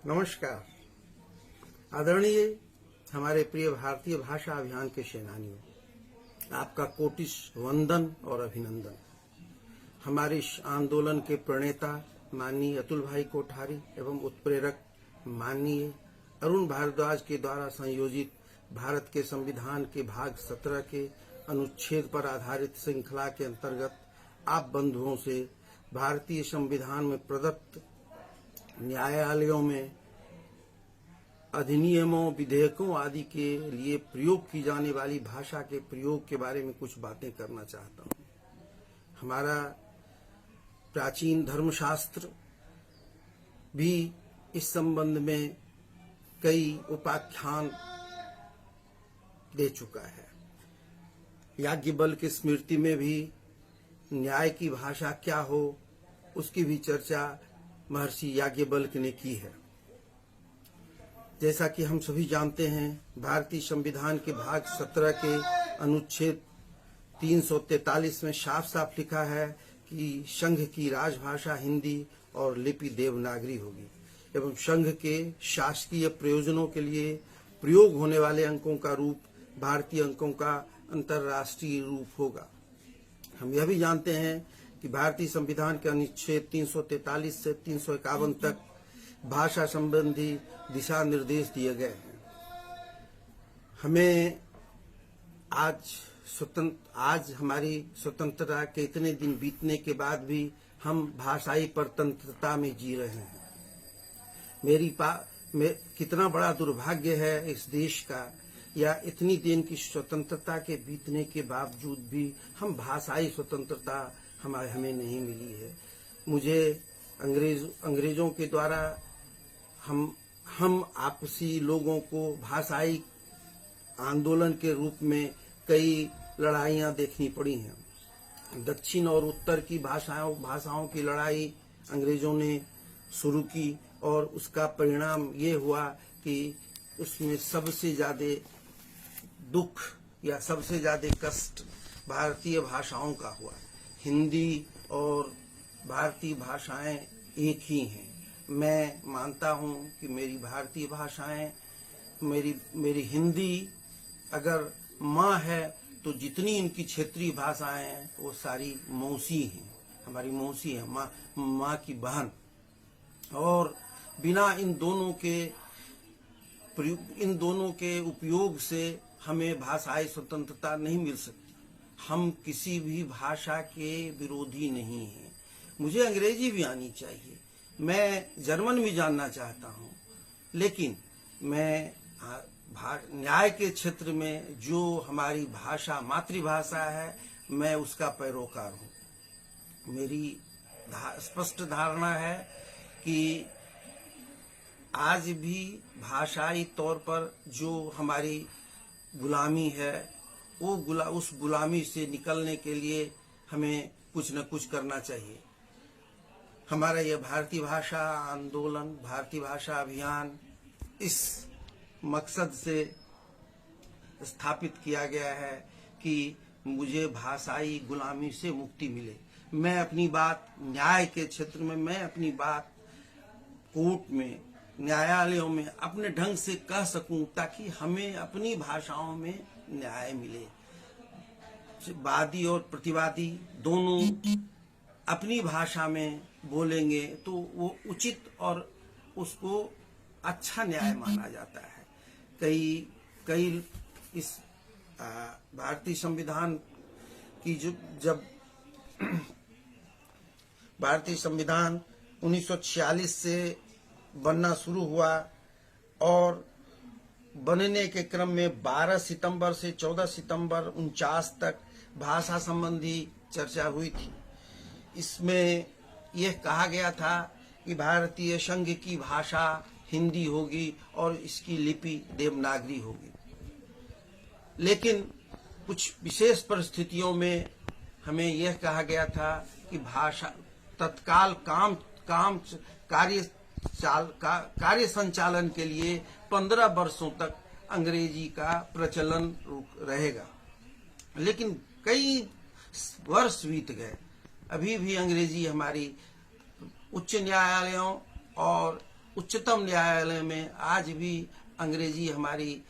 नमस्कार। आदरणीय हमारे प्रिय भारतीय भाषा अभियान के सेनानियों, आपका कोटिश वंदन और अभिनंदन। हमारे इस आंदोलन के प्रणेता माननीय अतुल भाई कोठारी एवं उत्प्रेरक माननीय अरुण भारद्वाज के द्वारा संयोजित भारत के संविधान के भाग 17 के अनुच्छेद पर आधारित श्रृंखला के अंतर्गत आप बंधुओं से भारतीय संविधान में प्रदत्त न्यायालयों में अधिनियमों, विधेयकों आदि के लिए प्रयोग की जाने वाली भाषा के प्रयोग के बारे में कुछ बातें करना चाहता हूं। हमारा प्राचीन धर्मशास्त्र भी इस संबंध में कई उपाख्यान दे चुका है। याज्ञवल्क्य की स्मृति में भी न्याय की भाषा क्या हो, उसकी भी चर्चा महर्षि याज्ञवल्क्य ने की है। जैसा कि हम सभी जानते हैं, भारतीय संविधान के भाग 17 के अनुच्छेद 343 में साफ साफ लिखा है कि संघ की राजभाषा हिंदी और लिपि देवनागरी होगी एवं संघ के शासकीय प्रयोजनों के लिए प्रयोग होने वाले अंकों का रूप भारतीय अंकों का अंतर्राष्ट्रीय रूप होगा। हम यह भी जानते हैं कि भारतीय संविधान के अनुच्छेद 343 से 351 तक भाषा संबंधी दिशा निर्देश दिए गए हैं। हमें आज हमारी स्वतंत्रता के इतने दिन बीतने के बाद भी हम भाषाई परतंत्रता में जी रहे हैं। कितना बड़ा दुर्भाग्य है इस देश का, या इतनी दिन की स्वतंत्रता के बीतने के बावजूद भी हम भाषाई स्वतंत्रता हमें नहीं मिली है। मुझे अंग्रेजों के द्वारा हम आपसी लोगों को भाषाई आंदोलन के रूप में कई लड़ाइयां देखनी पड़ी हैं। दक्षिण और उत्तर की भाषाओं की लड़ाई अंग्रेजों ने शुरू की और उसका परिणाम ये हुआ कि उसमें सबसे ज्यादा दुख या सबसे ज्यादा कष्ट भारतीय भाषाओं का हुआ। हिंदी और भारतीय भाषाएं एक ही हैं। मैं मानता हूं कि मेरी भारतीय भाषाएं, मेरी हिंदी अगर माँ है तो जितनी इनकी क्षेत्रीय भाषाएं हैं वो सारी मौसी हैं, हमारी मौसी है, माँ की बहन। और बिना इन दोनों के उपयोग से हमें भाषाई स्वतंत्रता नहीं मिल सकती। हम किसी भी भाषा के विरोधी नहीं हैं। मुझे अंग्रेजी भी आनी चाहिए, मैं जर्मन भी जानना चाहता हूं, लेकिन मैं न्याय के क्षेत्र में जो हमारी भाषा मातृभाषा है, मैं उसका पैरोकार हूं। मेरी स्पष्ट धारणा है कि आज भी भाषाई तौर पर जो हमारी गुलामी है, उस गुलामी से निकलने के लिए हमें कुछ न कुछ करना चाहिए। हमारा यह भारतीय भाषा आंदोलन, भारतीय भाषा अभियान इस मकसद से स्थापित किया गया है कि मुझे भाषाई गुलामी से मुक्ति मिले। मैं अपनी बात न्याय के क्षेत्र में, मैं अपनी बात कोर्ट में, न्यायालयों में अपने ढंग से कह सकूं, ताकि हमें अपनी भाषाओं में न्याय मिले। वादी और प्रतिवादी दोनों अपनी भाषा में बोलेंगे तो वो उचित और उसको अच्छा न्याय माना जाता है। कई इस भारतीय संविधान की जब भारतीय संविधान 1946 से बनना शुरू हुआ और बनने के क्रम में 12 सितंबर से 14 सितंबर 49 तक भाषा संबंधी चर्चा हुई थी। इसमें यह कहा गया था कि भारतीय संघ की भाषा हिंदी होगी और इसकी लिपि देवनागरी होगी। लेकिन कुछ विशेष परिस्थितियों में हमें यह कहा गया था कि भाषा तत्काल कार्य संचालन के लिए 15 वर्षों तक अंग्रेजी का प्रचलन रहेगा। लेकिन कई वर्ष बीत गए, अभी भी अंग्रेजी हमारी उच्च न्यायालयों और उच्चतम न्यायालय में आज भी अंग्रेजी हमारी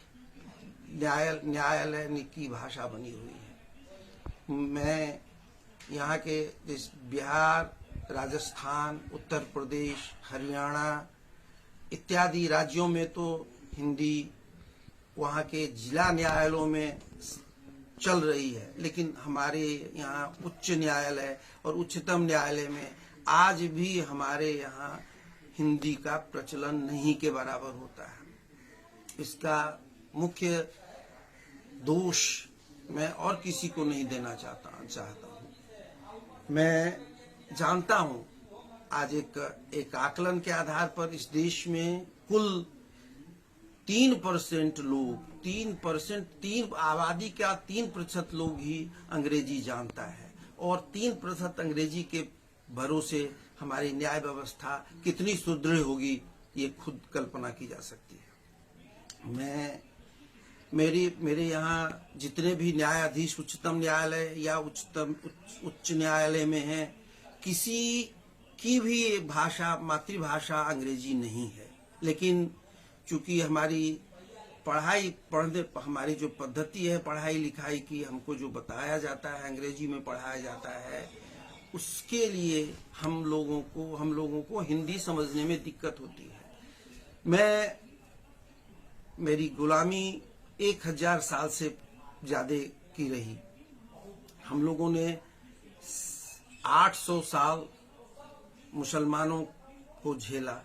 न्यायालय की भाषा बनी हुई है। मैं यहाँ के बिहार, राजस्थान, उत्तर प्रदेश, हरियाणा इत्यादि राज्यों में तो हिंदी वहाँ के जिला न्यायालयों में चल रही है, लेकिन हमारे यहाँ उच्च न्यायालय और उच्चतम न्यायालय में आज भी हमारे यहाँ हिंदी का प्रचलन नहीं के बराबर होता है। इसका मुख्य दोष मैं और किसी को नहीं देना चाहता हूँ। मैं जानता हूँ आज एक आकलन के आधार पर इस देश में कुल 3% लोग, 3% आबादी का 3% लोग ही अंग्रेजी जानता है, और 3% अंग्रेजी के भरोसे हमारी न्याय व्यवस्था कितनी सुदृढ़ होगी ये खुद कल्पना की जा सकती है। मेरे यहाँ जितने भी न्यायाधीश उच्चतम न्यायालय या उच्च न्यायालय में हैं, किसी की भी भाषा मातृभाषा अंग्रेजी नहीं है, लेकिन चूंकि हमारी हमारी जो पद्धति है पढ़ाई लिखाई की, हमको जो बताया जाता है अंग्रेजी में पढ़ाया जाता है, उसके लिए हम लोगों को हिंदी समझने में दिक्कत होती है। मेरी गुलामी 1000 साल से ज्यादा की रही। हम लोगों ने 800 साल मुसलमानों को झेला।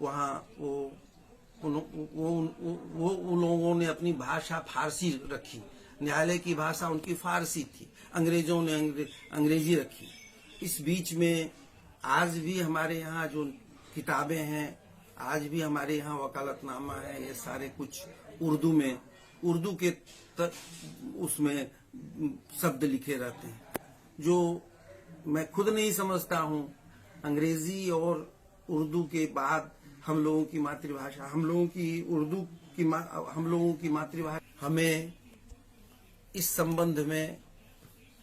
वहाँ उन लोगों ने अपनी भाषा फारसी रखी, न्यायालय की भाषा उनकी फारसी थी, अंग्रेजों ने अंग्रेजी रखी। इस बीच में आज भी हमारे यहाँ जो किताबें हैं, आज भी हमारे यहाँ वकालतनामा है, ये सारे कुछ उर्दू के उसमें शब्द लिखे रहते हैं, जो मैं खुद नहीं समझता हूँ। अंग्रेजी और उर्दू के बाद हम लोगों की मातृभाषा, हम लोगों की मातृभाषा, हमें इस संबंध में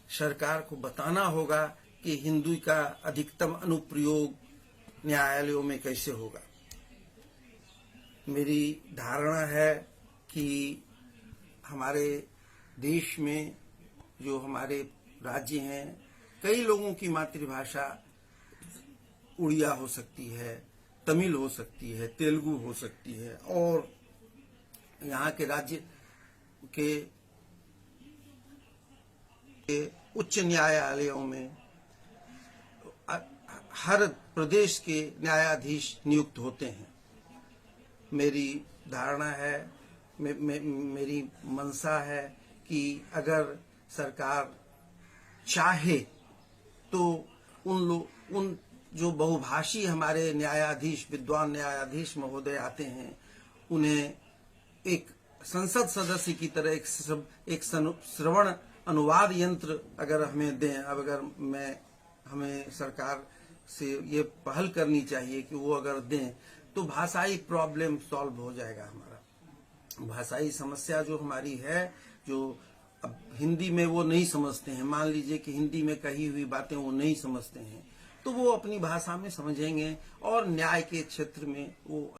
सरकार को बताना होगा कि हिंदी का अधिकतम अनुप्रयोग न्यायालयों में कैसे होगा। मेरी धारणा है कि हमारे देश में जो हमारे राज्य हैं, कई लोगों की मातृभाषा उड़िया हो सकती है, तमिल हो सकती है, तेलुगु हो सकती है, और यहाँ के राज्य के उच्च न्यायालयों में हर प्रदेश के न्यायाधीश नियुक्त होते हैं। मेरी धारणा है, मेरी मंशा है कि अगर सरकार चाहे तो उन जो बहुभाषी हमारे न्यायाधीश, विद्वान न्यायाधीश महोदय आते हैं, उन्हें एक संसद सदस्य की तरह एक श्रवण अनुवाद यंत्र अगर हमें दें, हमें सरकार से ये पहल करनी चाहिए कि वो अगर दें तो भाषाई प्रॉब्लम सॉल्व हो जाएगा। हमारा भाषाई समस्या जो हमारी है, जो अब हिंदी में वो नहीं समझते हैं, मान लीजिए कि हिंदी में कही हुई बातें वो नहीं समझते हैं, तो वो अपनी भाषा में समझेंगे और न्याय के क्षेत्र में वो